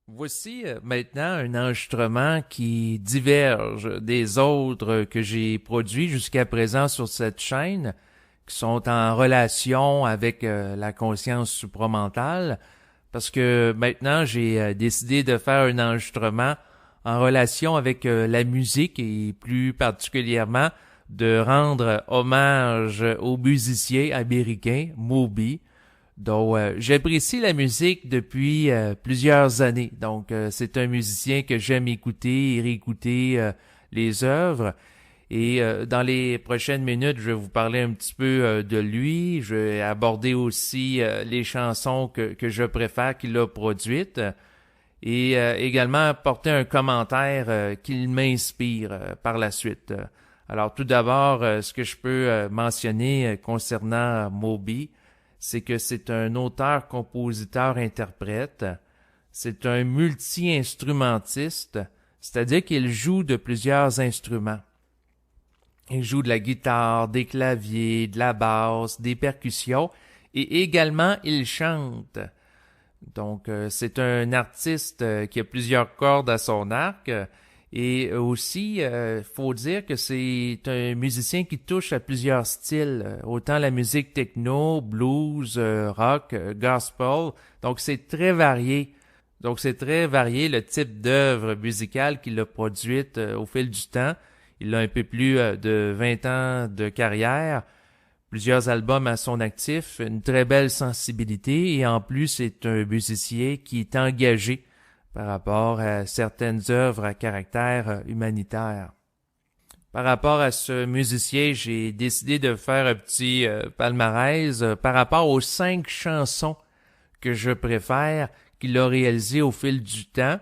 Voici maintenant un enregistrement qui diverge des autres que j'ai produits jusqu'à présent sur cette chaîne, qui sont en relation avec la conscience supramentale, parce que maintenant j'ai décidé de faire un enregistrement en relation avec la musique et plus particulièrement de rendre hommage au musicien américain Moby. Donc, j'apprécie la musique depuis plusieurs années. Donc, c'est un musicien que j'aime écouter et réécouter les œuvres. Et dans les prochaines minutes, je vais vous parler un petit peu de lui. Je vais aborder aussi les chansons que je préfère qu'il a produites. Et également apporter un commentaire qui m'inspire par la suite. Alors, tout d'abord, ce que je peux mentionner concernant Moby, c'est que c'est un auteur, compositeur, interprète. C'est un multi-instrumentiste, c'est-à-dire qu'il joue de plusieurs instruments. Il joue de la guitare, des claviers, de la basse, des percussions, et également il chante. Donc, c'est un artiste qui a plusieurs cordes à son arc. Et aussi, faut dire que c'est un musicien qui touche à plusieurs styles, autant la musique techno, blues, rock, gospel. Donc, c'est très varié. Donc, c'est très varié le type d'œuvre musicale qu'il a produite au fil du temps. Il a un peu plus de 20 ans de carrière, plusieurs albums à son actif, une très belle sensibilité et en plus, c'est un musicien qui est engagé par rapport à certaines œuvres à caractère humanitaire. Par rapport à ce musicien, j'ai décidé de faire un petit palmarès par rapport aux 5 chansons que je préfère qu'il a réalisées au fil du temps.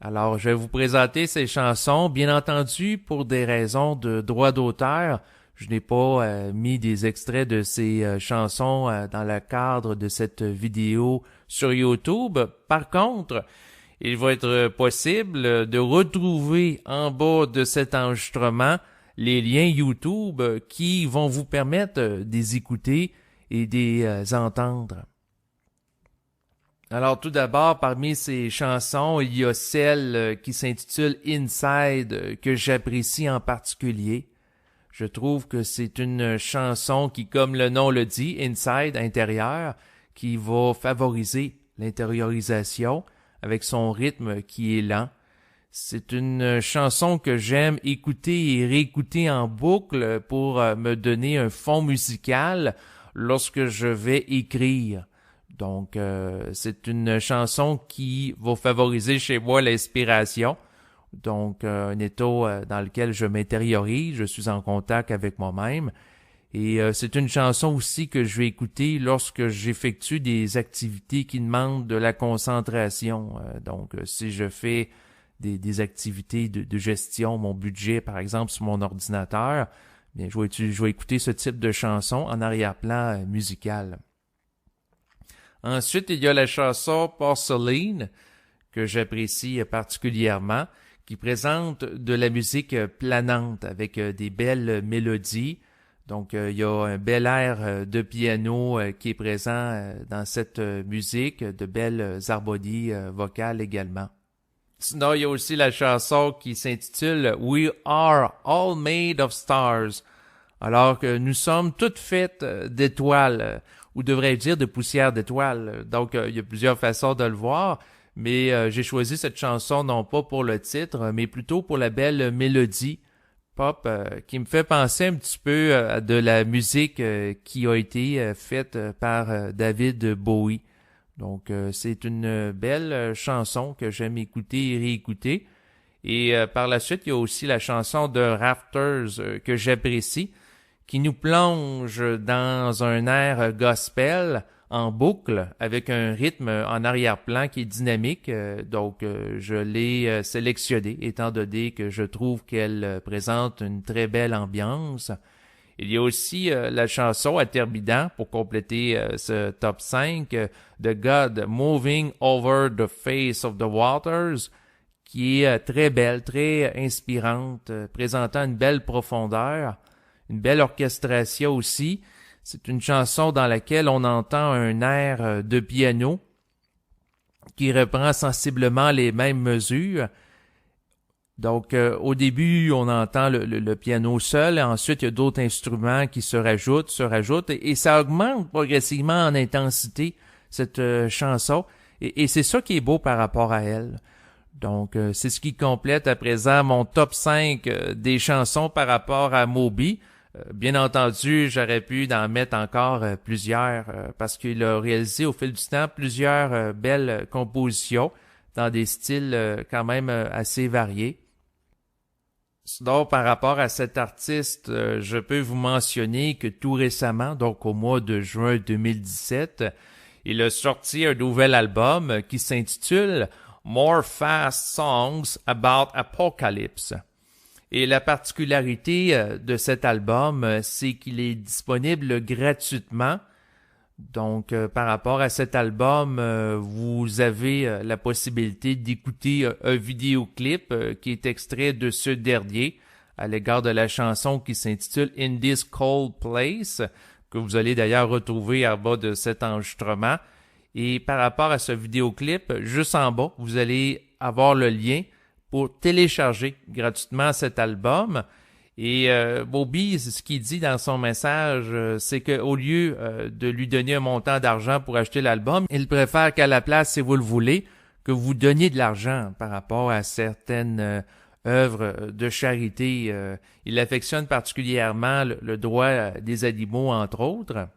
Alors, je vais vous présenter ces chansons, bien entendu, pour des raisons de droit d'auteur. Je n'ai pas mis des extraits de ces chansons dans le cadre de cette vidéo sur YouTube. Par contre, il va être possible de retrouver en bas de cet enregistrement les liens YouTube qui vont vous permettre de les écouter et de les entendre. Alors tout d'abord, parmi ces chansons, il y a celle qui s'intitule Inside que j'apprécie en particulier. Je trouve que c'est une chanson qui, comme le nom le dit, Inside, intérieur, qui va favoriser l'intériorisation avec son rythme qui est lent. C'est une chanson que j'aime écouter et réécouter en boucle pour me donner un fond musical lorsque je vais écrire. Donc, c'est une chanson qui va favoriser chez moi l'inspiration. Donc, un état dans lequel je m'intériorise, je suis en contact avec moi-même. Et c'est une chanson aussi que je vais écouter lorsque j'effectue des activités qui demandent de la concentration. Donc, si je fais des activités de gestion, mon budget, par exemple, sur mon ordinateur, bien, je vais écouter ce type de chanson en arrière-plan musical. Ensuite, il y a la chanson Porcelain, que j'apprécie particulièrement, qui présente de la musique planante avec des belles mélodies. Donc, il y a un bel air de piano qui est présent dans cette musique, de belles harmonies vocales également. Sinon, il y a aussi la chanson qui s'intitule We Are All Made of Stars, alors que nous sommes toutes faites d'étoiles, ou devrais-je dire de poussière d'étoiles. Donc, il y a plusieurs façons de le voir, mais j'ai choisi cette chanson non pas pour le titre, mais plutôt pour la belle mélodie pop qui me fait penser un petit peu à de la musique qui a été faite par David Bowie. Donc, c'est une belle chanson que j'aime écouter et réécouter. Et par la suite, il y a aussi la chanson de Rafters que j'apprécie, qui nous plonge dans un air gospel en boucle avec un rythme en arrière-plan qui est dynamique. Donc, je l'ai sélectionné étant donné que je trouve qu'elle présente une très belle ambiance. Il y a aussi la chanson à terminant pour compléter ce top 5 de God Moving Over the Face of the Waters, qui est très belle, très inspirante, présentant une belle profondeur, une belle orchestration aussi. C'est une chanson dans laquelle on entend un air de piano qui reprend sensiblement les mêmes mesures. Donc, au début, on entend le piano seul, et ensuite, il y a d'autres instruments qui se rajoutent, et ça augmente progressivement en intensité, cette chanson, et c'est ça qui est beau par rapport à elle. Donc, c'est ce qui complète à présent mon top 5 des chansons par rapport à Moby. Bien entendu, j'aurais pu en mettre encore plusieurs, parce qu'il a réalisé au fil du temps plusieurs belles compositions dans des styles quand même assez variés. Donc, par rapport à cet artiste, je peux vous mentionner que tout récemment, donc au mois de juin 2017, il a sorti un nouvel album qui s'intitule More Fast Songs About Apocalypse. Et la particularité de cet album, c'est qu'il est disponible gratuitement. Donc, par rapport à cet album, vous avez la possibilité d'écouter un vidéoclip qui est extrait de ce dernier à l'égard de la chanson qui s'intitule In This Cold Place, que vous allez d'ailleurs retrouver en bas de cet enregistrement. Et par rapport à ce vidéoclip, juste en bas, vous allez avoir le lien pour télécharger gratuitement cet album. Et Moby, ce qu'il dit dans son message, c'est qu'au lieu de lui donner un montant d'argent pour acheter l'album, il préfère qu'à la place, si vous le voulez, que vous donniez de l'argent par rapport à certaines œuvres de charité. Il affectionne particulièrement le droit des animaux, entre autres.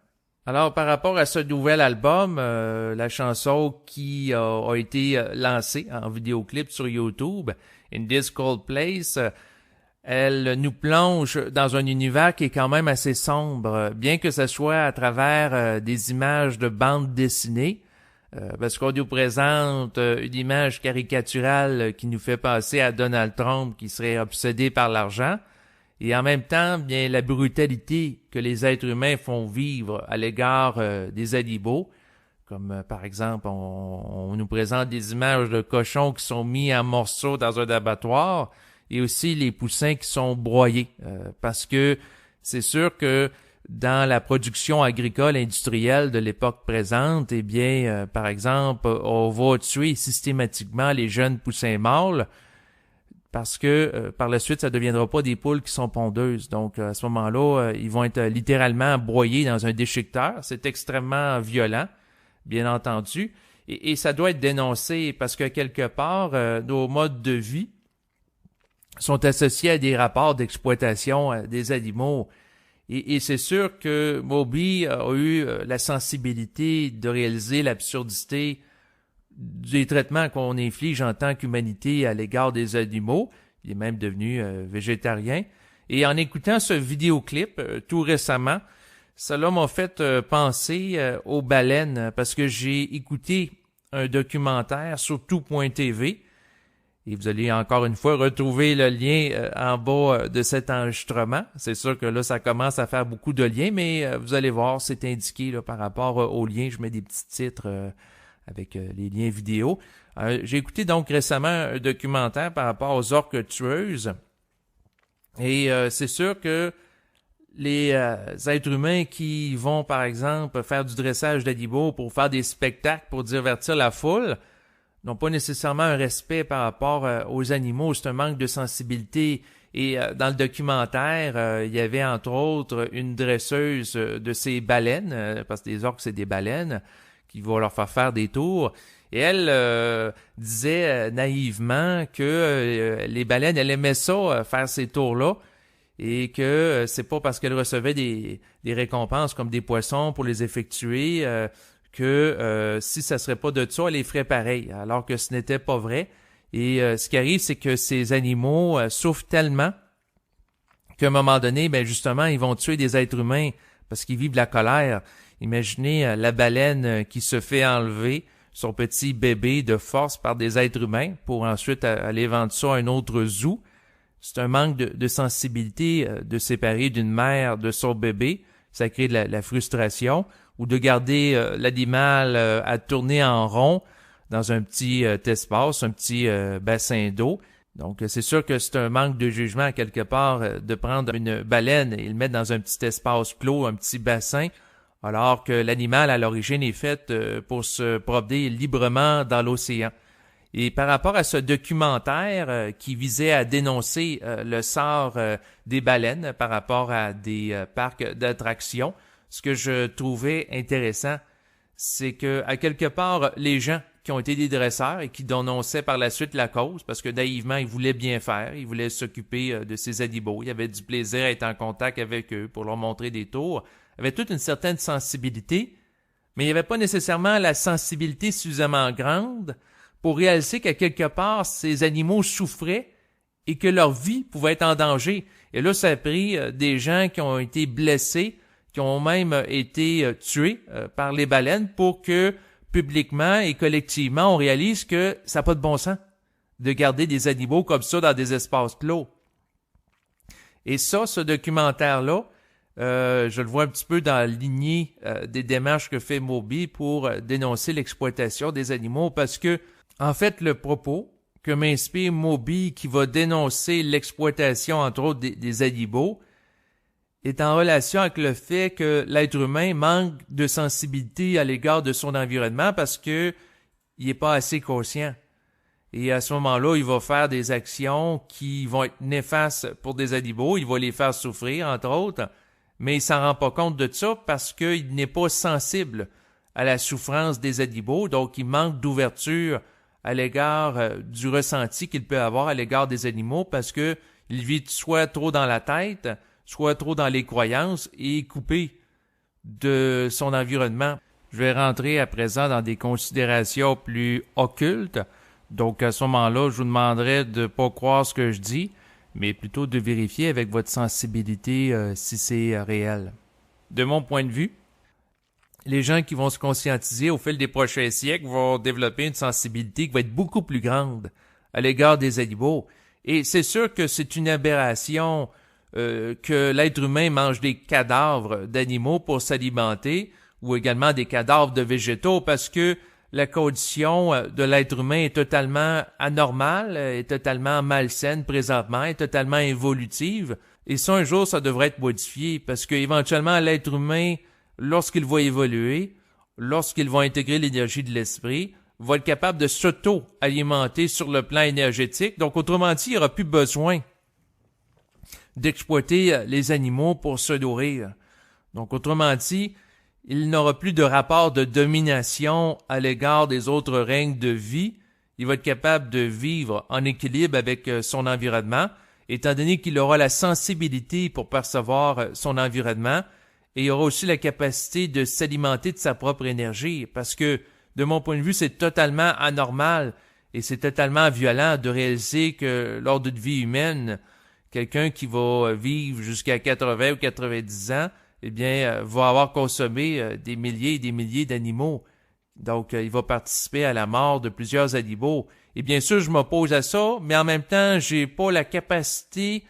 Alors, par rapport à ce nouvel album, la chanson qui a été lancée en vidéoclip sur YouTube, In This Cold Place, elle nous plonge dans un univers qui est quand même assez sombre, bien que ce soit à travers des images de bandes dessinées, parce qu'on nous présente une image caricaturale qui nous fait penser à Donald Trump qui serait obsédé par l'argent, et en même temps, bien la brutalité que les êtres humains font vivre à l'égard des animaux, comme par exemple, on nous présente des images de cochons qui sont mis en morceaux dans un abattoir, et aussi les poussins qui sont broyés, parce que c'est sûr que dans la production agricole industrielle de l'époque présente, eh bien, par exemple, on va tuer systématiquement les jeunes poussins mâles, parce que par la suite, ça ne deviendra pas des poules qui sont pondeuses. Donc, à ce moment-là, ils vont être littéralement broyés dans un déchiqueteur. C'est extrêmement violent, bien entendu. Et ça doit être dénoncé parce que quelque part, nos modes de vie sont associés à des rapports d'exploitation des animaux. Et c'est sûr que Moby a eu la sensibilité de réaliser l'absurdité des traitements qu'on inflige en tant qu'humanité à l'égard des animaux. Il est même devenu végétarien. Et en écoutant ce vidéoclip tout récemment, cela m'a fait penser aux baleines parce que j'ai écouté un documentaire sur tout.tv et vous allez encore une fois retrouver le lien en bas de cet enregistrement. C'est sûr que là, ça commence à faire beaucoup de liens, mais vous allez voir, c'est indiqué là, par rapport aux liens. Je mets des petits titres avec les liens vidéo. J'ai écouté donc récemment un documentaire par rapport aux orques tueuses. Et c'est sûr que les êtres humains qui vont, par exemple, faire du dressage d'animaux pour faire des spectacles, pour divertir la foule, n'ont pas nécessairement un respect par rapport aux animaux. C'est un manque de sensibilité. Et dans le documentaire, il y avait entre autres une dresseuse de ces baleines, parce que les orques, c'est des baleines, qui vont leur faire des tours. Et elle disait naïvement que les baleines, elle aimait ça, faire ces tours-là, et que c'est pas parce qu'elle recevait des récompenses comme des poissons pour les effectuer que si ça serait pas de ça, elle les ferait pareil, alors que ce n'était pas vrai. Et ce qui arrive, c'est que ces animaux souffrent tellement qu'à un moment donné, ben justement, ils vont tuer des êtres humains parce qu'ils vivent de la colère. Imaginez la baleine qui se fait enlever son petit bébé de force par des êtres humains pour ensuite aller vendre ça à un autre zoo. C'est un manque de sensibilité de séparer d'une mère de son bébé. Ça crée de la frustration. Ou de garder l'animal à tourner en rond dans un petit espace, un petit bassin d'eau. Donc, c'est sûr que c'est un manque de jugement quelque part de prendre une baleine et le mettre dans un petit espace clos, un petit bassin, alors que l'animal à l'origine est fait pour se promener librement dans l'océan. Et par rapport à ce documentaire qui visait à dénoncer le sort des baleines par rapport à des parcs d'attractions, ce que je trouvais intéressant, c'est que à quelque part, les gens qui ont été des dresseurs et qui dénonçaient par la suite la cause, parce que naïvement, ils voulaient bien faire, ils voulaient s'occuper de ces animaux, il y avait du plaisir à être en contact avec eux pour leur montrer des tours, avaient toute une certaine sensibilité, mais il n'y avait pas nécessairement la sensibilité suffisamment grande pour réaliser qu'à quelque part, ces animaux souffraient et que leur vie pouvait être en danger. Et là, ça a pris des gens qui ont été blessés, qui ont même été tués par les baleines pour que, publiquement et collectivement, on réalise que ça n'a pas de bon sens de garder des animaux comme ça dans des espaces clos. Et ça, ce documentaire-là, je le vois un petit peu dans la lignée des démarches que fait Moby pour dénoncer l'exploitation des animaux parce que, en fait, le propos que m'inspire Moby qui va dénoncer l'exploitation, entre autres, des animaux, est en relation avec le fait que l'être humain manque de sensibilité à l'égard de son environnement parce que il est pas assez conscient. Et à ce moment-là, il va faire des actions qui vont être néfastes pour des animaux, il va les faire souffrir, entre autres, mais il s'en rend pas compte de ça parce qu'il n'est pas sensible à la souffrance des animaux, donc il manque d'ouverture à l'égard du ressenti qu'il peut avoir à l'égard des animaux parce que il vit soit trop dans la tête, soit trop dans les croyances et coupé de son environnement. Je vais rentrer à présent dans des considérations plus occultes. Donc, à ce moment-là, je vous demanderai de ne pas croire ce que je dis, mais plutôt de vérifier avec votre sensibilité si c'est réel. De mon point de vue, les gens qui vont se conscientiser au fil des prochains siècles vont développer une sensibilité qui va être beaucoup plus grande à l'égard des animaux. Et c'est sûr que c'est une aberration que l'être humain mange des cadavres d'animaux pour s'alimenter ou également des cadavres de végétaux parce que la condition de l'être humain est totalement anormale, est totalement malsaine présentement, est totalement évolutive. Et ça, un jour, ça devrait être modifié parce que éventuellement l'être humain, lorsqu'il va évoluer, lorsqu'il va intégrer l'énergie de l'esprit, va être capable de s'auto-alimenter sur le plan énergétique. Donc, autrement dit, il n'y aura plus besoin d'exploiter les animaux pour se nourrir. Donc, autrement dit, il n'aura plus de rapport de domination à l'égard des autres règnes de vie. Il va être capable de vivre en équilibre avec son environnement, étant donné qu'il aura la sensibilité pour percevoir son environnement, et il aura aussi la capacité de s'alimenter de sa propre énergie, parce que, de mon point de vue, c'est totalement anormal et c'est totalement violent de réaliser que lors d'une vie humaine, quelqu'un qui va vivre jusqu'à 80 ou 90 ans, eh bien, va avoir consommé des milliers et des milliers d'animaux. Donc, il va participer à la mort de plusieurs animaux. Et bien sûr, je m'oppose à ça, mais en même temps, j'ai pas la capacité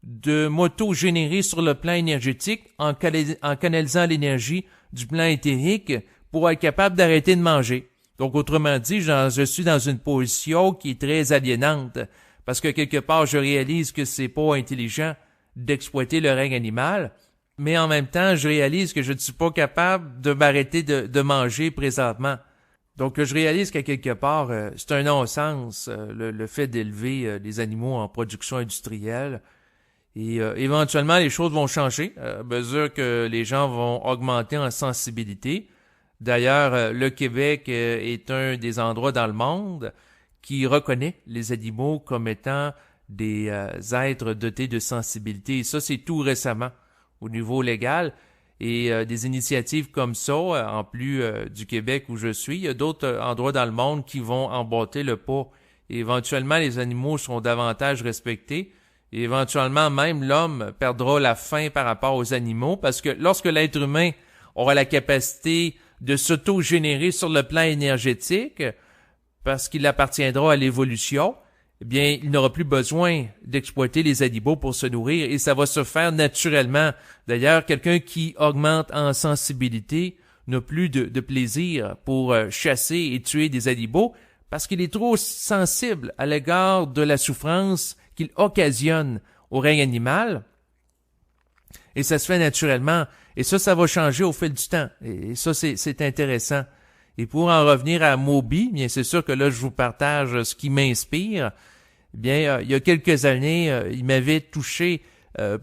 de m'auto-générer sur le plan énergétique en canalisant l'énergie du plan éthérique pour être capable d'arrêter de manger. Donc, autrement dit, je suis dans une position qui est très aliénante. Parce que quelque part, je réalise que c'est pas intelligent d'exploiter le règne animal, mais en même temps, je réalise que je ne suis pas capable de m'arrêter de manger présentement. Donc, je réalise qu'à quelque part, c'est un non-sens, le fait d'élever les animaux en production industrielle. Et éventuellement, les choses vont changer à mesure que les gens vont augmenter en sensibilité. D'ailleurs, le Québec est un des endroits dans le monde qui reconnaît les animaux comme étant des êtres dotés de sensibilité. Et ça, c'est tout récemment au niveau légal. Et des initiatives comme ça, en plus du Québec où je suis, il y a d'autres endroits dans le monde qui vont emboîter le pas. Et éventuellement, les animaux seront davantage respectés. Et éventuellement, même l'homme perdra la faim par rapport aux animaux parce que lorsque l'être humain aura la capacité de s'auto-générer sur le plan énergétique, parce qu'il appartiendra à l'évolution, eh bien, il n'aura plus besoin d'exploiter les animaux pour se nourrir et ça va se faire naturellement. D'ailleurs, quelqu'un qui augmente en sensibilité n'a plus de plaisir pour chasser et tuer des animaux parce qu'il est trop sensible à l'égard de la souffrance qu'il occasionne au règne animal. Et ça se fait naturellement. Et ça va changer au fil du temps. Et ça, c'est intéressant. Et pour en revenir à Moby, bien c'est sûr que là, je vous partage ce qui m'inspire. Bien, il y a quelques années, il m'avait touché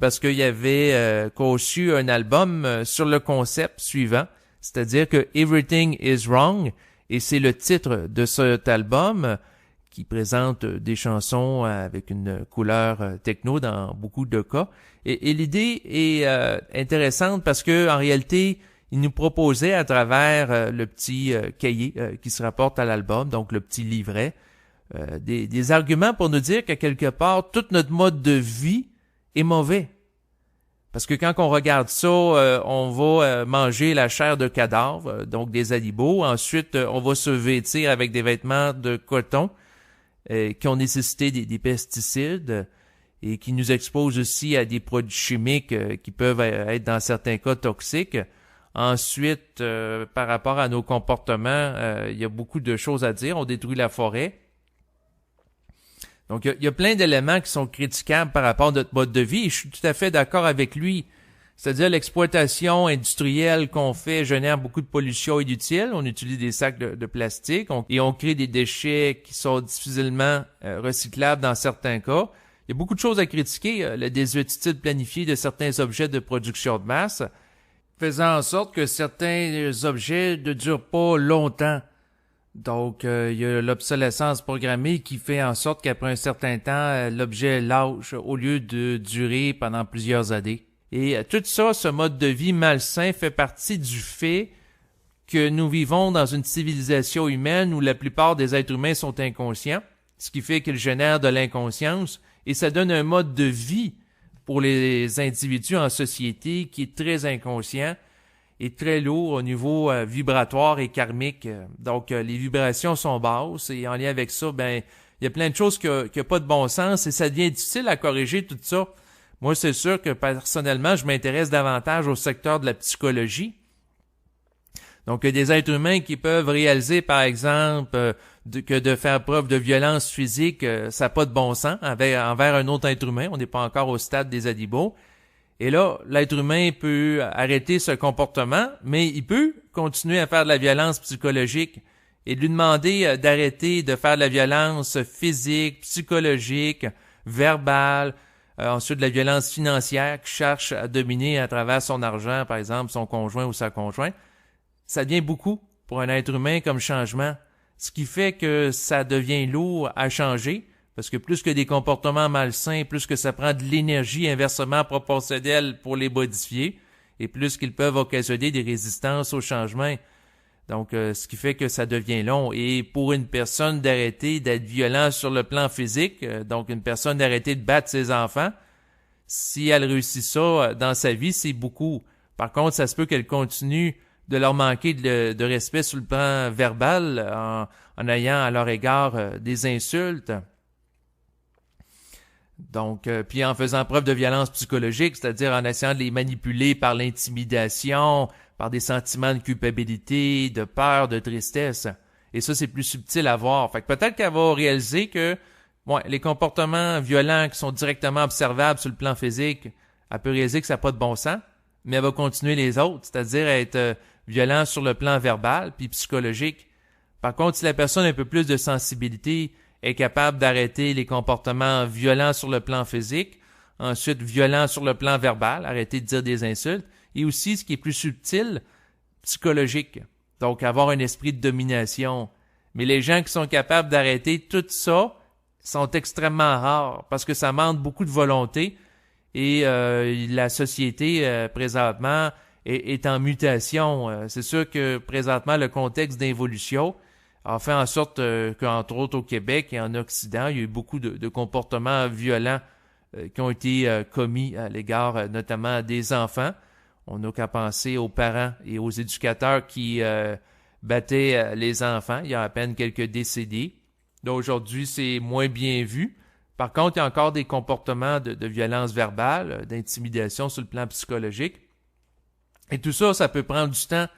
parce qu'il avait conçu un album sur le concept suivant, c'est-à-dire que Everything is Wrong, et c'est le titre de cet album qui présente des chansons avec une couleur techno dans beaucoup de cas. Et l'idée est intéressante parce que en réalité, il nous proposait à travers le petit cahier qui se rapporte à l'album, donc le petit livret, des arguments pour nous dire qu'à quelque part, tout notre mode de vie est mauvais. Parce que quand on regarde ça, on va manger la chair de cadavres, donc des animaux. Ensuite, on va se vêtir avec des vêtements de coton qui ont nécessité des pesticides et qui nous exposent aussi à des produits chimiques qui peuvent être dans certains cas toxiques. Ensuite, par rapport à nos comportements, il y a beaucoup de choses à dire. On détruit la forêt. Donc, il y a plein d'éléments qui sont critiquables par rapport à notre mode de vie et je suis tout à fait d'accord avec lui. C'est-à-dire l'exploitation industrielle qu'on fait génère beaucoup de pollution inutile. On utilise des sacs de plastique et on crée des déchets qui sont difficilement recyclables dans certains cas. Il y a beaucoup de choses à critiquer. La désuétude planifiée de certains objets de production de masse, faisant en sorte que certains objets ne durent pas longtemps. Donc, il y a l'obsolescence programmée qui fait en sorte qu'après un certain temps, l'objet lâche au lieu de durer pendant plusieurs années. Et tout ça, ce mode de vie malsain fait partie du fait que nous vivons dans une civilisation humaine où la plupart des êtres humains sont inconscients, ce qui fait qu'ils génèrent de l'inconscience, et ça donne un mode de vie pour les individus en société qui est très inconscient et très lourd au niveau vibratoire et karmique. Donc, les vibrations sont basses et en lien avec ça, ben, il y a plein de choses qui n'ont pas de bon sens et ça devient difficile à corriger tout ça. Moi, c'est sûr que personnellement, je m'intéresse davantage au secteur de la psychologie. Donc, il y a des êtres humains qui peuvent réaliser, par exemple, que de faire preuve de violence physique, ça n'a pas de bon sens envers un autre être humain. On n'est pas encore au stade des animaux. Et là, l'être humain peut arrêter ce comportement, mais il peut continuer à faire de la violence psychologique et lui demander d'arrêter de faire de la violence physique, psychologique, verbale, ensuite de la violence financière qui cherche à dominer à travers son argent, par exemple son conjoint ou sa conjointe. Ça devient beaucoup pour un être humain comme changement, ce qui fait que ça devient lourd à changer. Parce que plus que des comportements malsains, plus que ça prend de l'énergie inversement proportionnelle pour les modifier, et plus qu'ils peuvent occasionner des résistances au changement. Donc, ce qui fait que ça devient long. Et pour une personne d'arrêter d'être violent sur le plan physique, donc une personne d'arrêter de battre ses enfants, si elle réussit ça dans sa vie, c'est beaucoup. Par contre, ça se peut qu'elle continue de leur manquer de respect sur le plan verbal en ayant à leur égard des insultes. Donc, puis en faisant preuve de violence psychologique, c'est-à-dire en essayant de les manipuler par l'intimidation, par des sentiments de culpabilité, de peur, de tristesse. Et ça, c'est plus subtil à voir. Fait que peut-être qu'elle va réaliser que les comportements violents qui sont directement observables sur le plan physique, elle peut réaliser que ça n'a pas de bon sens, mais elle va continuer les autres, c'est-à-dire être violent sur le plan verbal puis psychologique. Par contre, si la personne a un peu plus de sensibilité, est capable d'arrêter les comportements violents sur le plan physique, ensuite violents sur le plan verbal, arrêter de dire des insultes, et aussi, ce qui est plus subtil, psychologique. Donc, avoir un esprit de domination. Mais les gens qui sont capables d'arrêter tout ça sont extrêmement rares, parce que ça demande beaucoup de volonté, et la société, présentement, est en mutation. C'est sûr que, présentement, le contexte d'involution a fait en sorte qu'entre autres au Québec et en Occident, il y a eu beaucoup de comportements violents qui ont été commis à l'égard notamment des enfants. On n'a qu'à penser aux parents et aux éducateurs qui battaient les enfants il y a à peine quelques décennies. Là, aujourd'hui, c'est moins bien vu. Par contre, il y a encore des comportements de violence verbale, d'intimidation sur le plan psychologique. Et tout ça, ça peut prendre du temps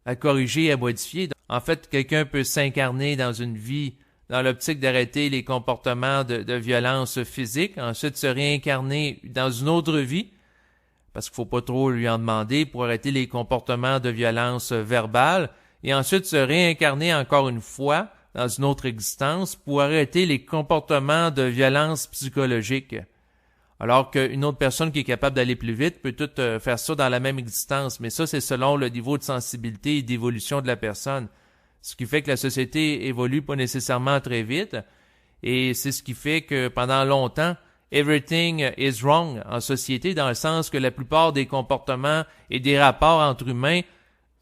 à corriger, à modifier. En fait, quelqu'un peut s'incarner dans une vie dans l'optique d'arrêter les comportements de violence physique, ensuite se réincarner dans une autre vie parce qu'il faut pas trop lui en demander, pour arrêter les comportements de violence verbale, et ensuite se réincarner encore une fois dans une autre existence pour arrêter les comportements de violence psychologique. Alors qu'une autre personne qui est capable d'aller plus vite peut tout faire ça dans la même existence, mais ça c'est selon le niveau de sensibilité et d'évolution de la personne. Ce qui fait que la société évolue pas nécessairement très vite, et c'est ce qui fait que pendant longtemps, everything is wrong en société, dans le sens que la plupart des comportements et des rapports entre humains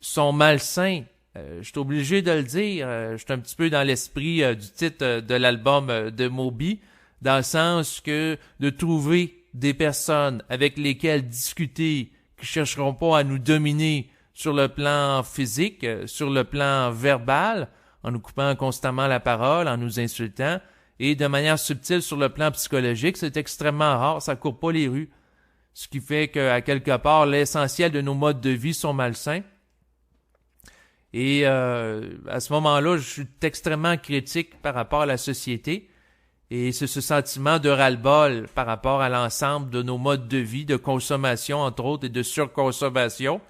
sont malsains. Je suis obligé de le dire, je suis un petit peu dans l'esprit du titre de l'album de Moby, dans le sens que de trouver des personnes avec lesquelles discuter, qui chercheront pas à nous dominer sur le plan physique, sur le plan verbal, en nous coupant constamment la parole, en nous insultant, et de manière subtile sur le plan psychologique, c'est extrêmement rare, ça court pas les rues. Ce qui fait qu'à quelque part, l'essentiel de nos modes de vie sont malsains. Et à ce moment-là, je suis extrêmement critique par rapport à la société. Et c'est ce sentiment de ras-le-bol par rapport à l'ensemble de nos modes de vie, de consommation, entre autres, et de surconsommation,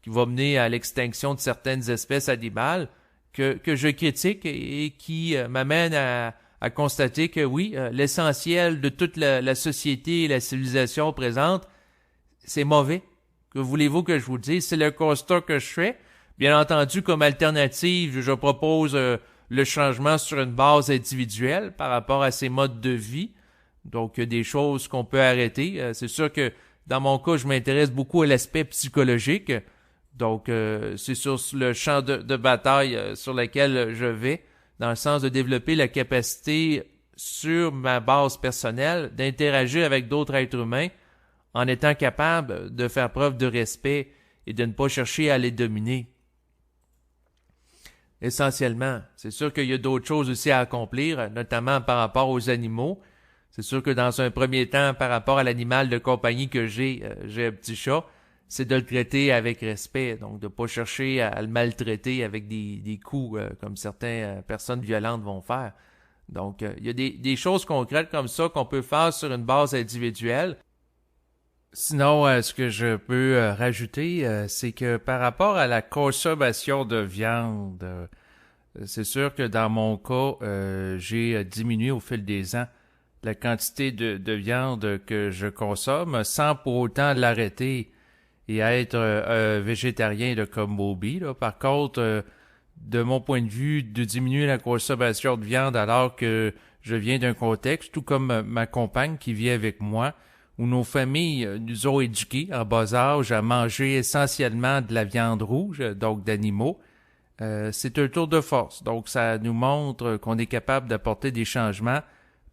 qui va mener à l'extinction de certaines espèces animales, que je critique et qui m'amène à constater que oui, l'essentiel de toute la société et la civilisation présente, c'est mauvais. Que voulez-vous que je vous dise? C'est le constat que je fais. Bien entendu, comme alternative, je propose le changement sur une base individuelle par rapport à ces modes de vie. Donc, des choses qu'on peut arrêter. C'est sûr que dans mon cas, je m'intéresse beaucoup à l'aspect psychologique. Donc, c'est sur le champ de bataille sur lequel je vais, dans le sens de développer la capacité sur ma base personnelle d'interagir avec d'autres êtres humains en étant capable de faire preuve de respect et de ne pas chercher à les dominer. Essentiellement, c'est sûr qu'il y a d'autres choses aussi à accomplir, notamment par rapport aux animaux. C'est sûr que dans un premier temps, par rapport à l'animal de compagnie que j'ai un petit chat, c'est de le traiter avec respect, donc de pas chercher à le maltraiter avec des coups comme certaines personnes violentes vont faire. Donc, il y a des choses concrètes comme ça qu'on peut faire sur une base individuelle. Sinon, ce que je peux rajouter, c'est que par rapport à la consommation de viande, c'est sûr que dans mon cas, j'ai diminué au fil des ans la quantité de viande que je consomme sans pour autant l'arrêter et être végétarien là, comme Moby. Là. Par contre, de mon point de vue, de diminuer la consommation de viande alors que je viens d'un contexte, tout comme ma compagne qui vit avec moi, où nos familles nous ont éduqués en bas âge à manger essentiellement de la viande rouge, donc d'animaux, c'est un tour de force. Donc, ça nous montre qu'on est capable d'apporter des changements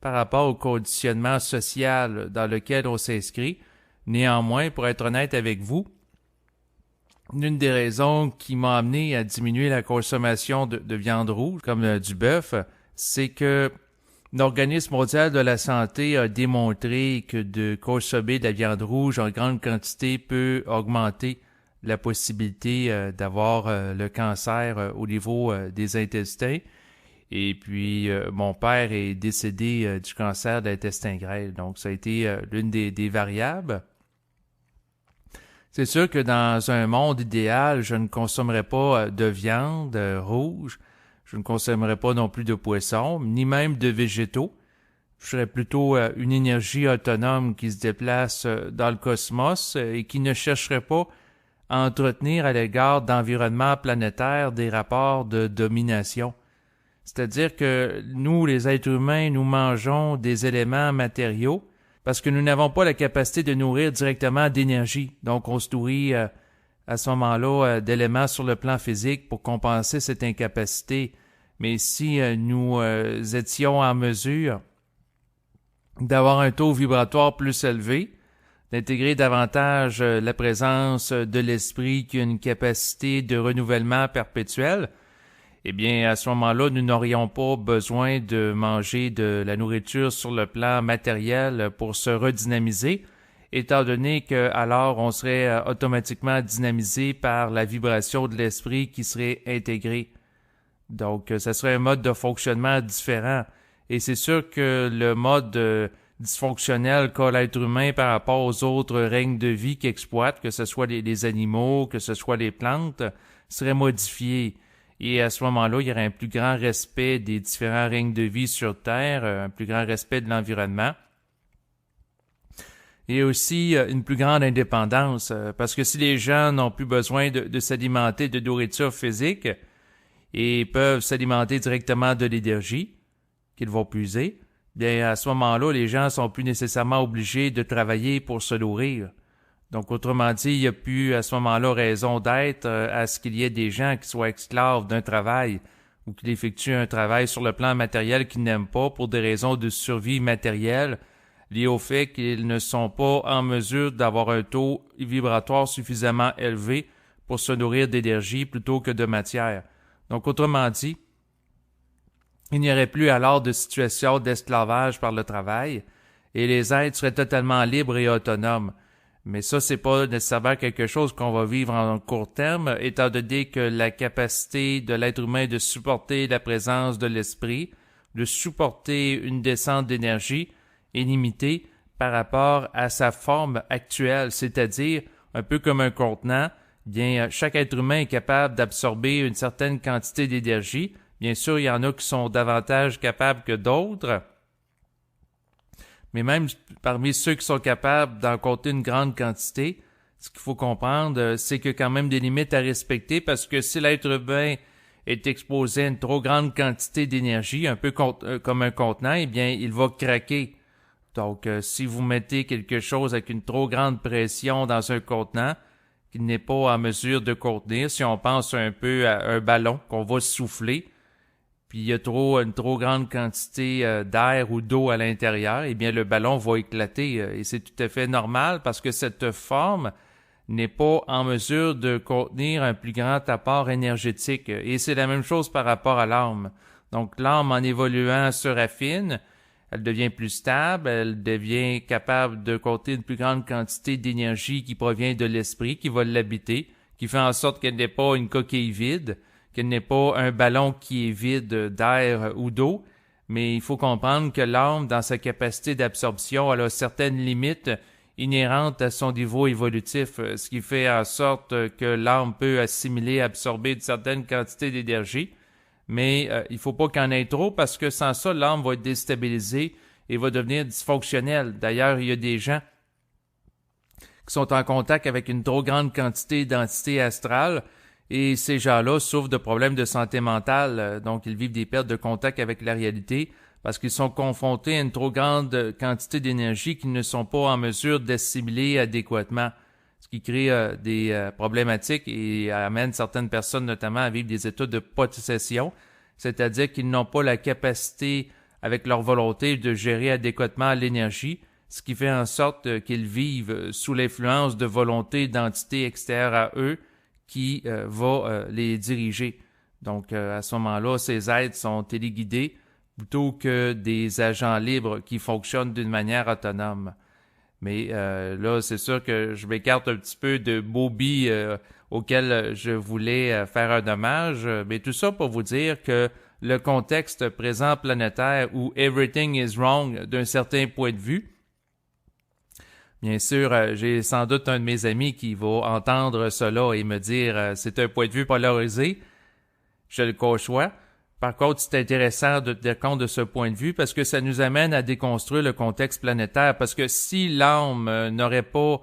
par rapport au conditionnement social dans lequel on s'inscrit. Néanmoins, pour être honnête avec vous, l'une des raisons qui m'a amené à diminuer la consommation de viande rouge, comme du bœuf, c'est que l'Organisme mondial de la santé a démontré que de consommer de la viande rouge en grande quantité peut augmenter la possibilité d'avoir le cancer au niveau des intestins. Et puis, mon père est décédé du cancer de l'intestin grêle. Donc, ça a été l'une des variables. C'est sûr que dans un monde idéal, je ne consommerais pas de viande rouge. Je ne consommerais pas non plus de poisson, ni même de végétaux. Je serais plutôt une énergie autonome qui se déplace dans le cosmos et qui ne chercherait pas à entretenir à l'égard d'environnements planétaires des rapports de domination. C'est-à-dire que nous, les êtres humains, nous mangeons des éléments matériaux parce que nous n'avons pas la capacité de nourrir directement d'énergie. Donc, on se nourrit à ce moment-là d'éléments sur le plan physique pour compenser cette incapacité. Mais si nous étions en mesure d'avoir un taux vibratoire plus élevé, d'intégrer davantage la présence de l'esprit qui a une capacité de renouvellement perpétuel, eh bien, à ce moment-là, nous n'aurions pas besoin de manger de la nourriture sur le plan matériel pour se redynamiser, étant donné que alors on serait automatiquement dynamisé par la vibration de l'esprit qui serait intégrée. Donc, ça serait un mode de fonctionnement différent. Et c'est sûr que le mode dysfonctionnel qu'a l'être humain par rapport aux autres règnes de vie qu'il exploite, que ce soit les animaux, que ce soit les plantes, serait modifié. Et à ce moment-là, il y aurait un plus grand respect des différents règnes de vie sur Terre, un plus grand respect de l'environnement. Et aussi une plus grande indépendance, parce que si les gens n'ont plus besoin de s'alimenter de nourriture physique et peuvent s'alimenter directement de l'énergie qu'ils vont puiser, bien à ce moment-là, les gens sont plus nécessairement obligés de travailler pour se nourrir. Donc, autrement dit, il n'y a plus à ce moment-là raison d'être à ce qu'il y ait des gens qui soient esclaves d'un travail ou qui effectuent un travail sur le plan matériel qu'ils n'aiment pas pour des raisons de survie matérielle, lié au fait qu'ils ne sont pas en mesure d'avoir un taux vibratoire suffisamment élevé pour se nourrir d'énergie plutôt que de matière. Donc, autrement dit, il n'y aurait plus alors de situation d'esclavage par le travail et les êtres seraient totalement libres et autonomes. Mais ça, c'est pas nécessairement quelque chose qu'on va vivre en court terme, étant donné que la capacité de l'être humain de supporter la présence de l'esprit, de supporter une descente d'énergie, est limité par rapport à sa forme actuelle, c'est-à-dire un peu comme un contenant. Bien, chaque être humain est capable d'absorber une certaine quantité d'énergie. Bien sûr, il y en a qui sont davantage capables que d'autres, mais même parmi ceux qui sont capables d'en compter une grande quantité, ce qu'il faut comprendre, c'est qu'il y a quand même des limites à respecter, parce que si l'être humain est exposé à une trop grande quantité d'énergie, un peu comme un contenant, eh bien, il va craquer. Donc, si vous mettez quelque chose avec une trop grande pression dans un contenant qu'il n'est pas en mesure de contenir, si on pense un peu à un ballon qu'on va souffler, puis il y a une trop grande quantité d'air ou d'eau à l'intérieur, eh bien le ballon va éclater. Et c'est tout à fait normal parce que cette forme n'est pas en mesure de contenir un plus grand apport énergétique. Et c'est la même chose par rapport à l'âme. Donc l'âme, en évoluant, se raffine. Elle devient plus stable, elle devient capable de compter une plus grande quantité d'énergie qui provient de l'esprit, qui va l'habiter, qui fait en sorte qu'elle n'est pas une coquille vide, qu'elle n'est pas un ballon qui est vide d'air ou d'eau, mais il faut comprendre que l'âme, dans sa capacité d'absorption, elle a certaines limites inhérentes à son niveau évolutif, ce qui fait en sorte que l'âme peut assimiler, absorber une certaine quantité d'énergie, mais il faut pas qu'il y en ait trop parce que sans ça, l'âme va être déstabilisée et va devenir dysfonctionnelle. D'ailleurs, il y a des gens qui sont en contact avec une trop grande quantité d'entités astrales et ces gens-là souffrent de problèmes de santé mentale, donc ils vivent des pertes de contact avec la réalité parce qu'ils sont confrontés à une trop grande quantité d'énergie qu'ils ne sont pas en mesure d'assimiler adéquatement, ce qui crée des problématiques et amène certaines personnes notamment à vivre des états de possession, c'est-à-dire qu'ils n'ont pas la capacité avec leur volonté de gérer adéquatement l'énergie, ce qui fait en sorte qu'ils vivent sous l'influence de volontés d'entités extérieures à eux qui va les diriger. Donc à ce moment-là, ces êtres sont téléguidés plutôt que des agents libres qui fonctionnent d'une manière autonome. Mais là, c'est sûr que je m'écarte un petit peu de Bobby auquel je voulais faire un hommage, mais tout ça pour vous dire que le contexte présent planétaire où everything is wrong d'un certain point de vue, bien sûr, j'ai sans doute un de mes amis qui va entendre cela et me dire c'est un point de vue polarisé, je le conçois. Par contre, c'est intéressant de tenir compte de ce point de vue parce que ça nous amène à déconstruire le contexte planétaire. Parce que si l'âme n'aurait pas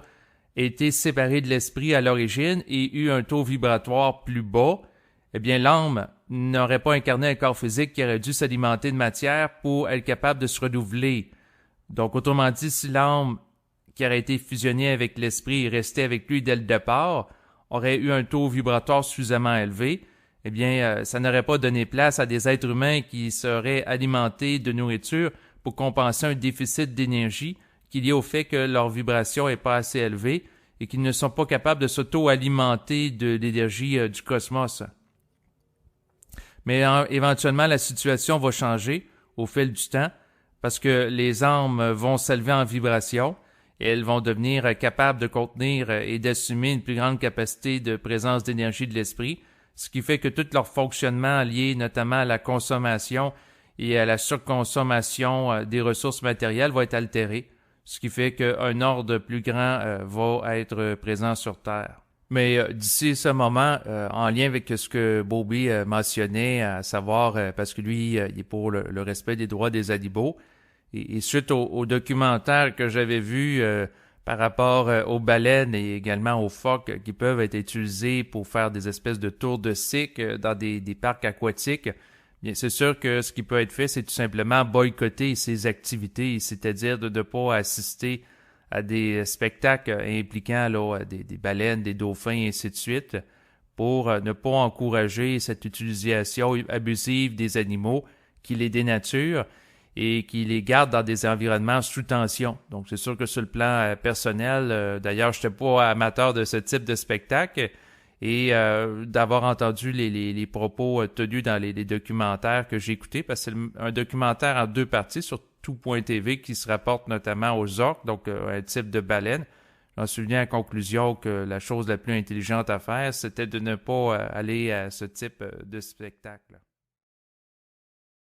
été séparée de l'esprit à l'origine et eu un taux vibratoire plus bas, eh bien l'âme n'aurait pas incarné un corps physique qui aurait dû s'alimenter de matière pour être capable de se renouveler. Donc, autrement dit, si l'âme qui aurait été fusionnée avec l'esprit et restée avec lui dès le départ aurait eu un taux vibratoire suffisamment élevé, eh bien, ça n'aurait pas donné place à des êtres humains qui seraient alimentés de nourriture pour compenser un déficit d'énergie qui est lié au fait que leur vibration n'est pas assez élevée et qu'ils ne sont pas capables de s'auto-alimenter de l'énergie du cosmos. Mais éventuellement, la situation va changer au fil du temps parce que les âmes vont s'élever en vibration et elles vont devenir capables de contenir et d'assumer une plus grande capacité de présence d'énergie de l'esprit, ce qui fait que tout leur fonctionnement lié notamment à la consommation et la surconsommation des ressources matérielles va être altérée, ce qui fait qu'un ordre plus grand va être présent sur Terre. Mais d'ici ce moment, en lien avec ce que Bobby mentionnait, à savoir, parce que lui, il est pour le respect des droits des animaux, et suite au documentaire que j'avais vu par rapport aux baleines et également aux phoques qui peuvent être utilisés pour faire des espèces de tours de cycle dans des parcs aquatiques, bien, c'est sûr que ce qui peut être fait, c'est tout simplement boycotter ces activités, c'est-à-dire de ne pas assister à des spectacles impliquant là, des baleines, des dauphins et ainsi de suite, pour ne pas encourager cette utilisation abusive des animaux qui les dénaturent et qui les gardent dans des environnements sous tension. Donc c'est sûr que sur le plan personnel, d'ailleurs, je n'étais pas amateur de ce type de spectacle, et d'avoir entendu les propos tenus dans les documentaires que j'ai écoutés, parce que c'est un documentaire en 2 parties sur tout.tv qui se rapporte notamment aux orques, donc un type de baleine. J'en suis venu à la conclusion que la chose la plus intelligente à faire, c'était de ne pas aller à ce type de spectacle.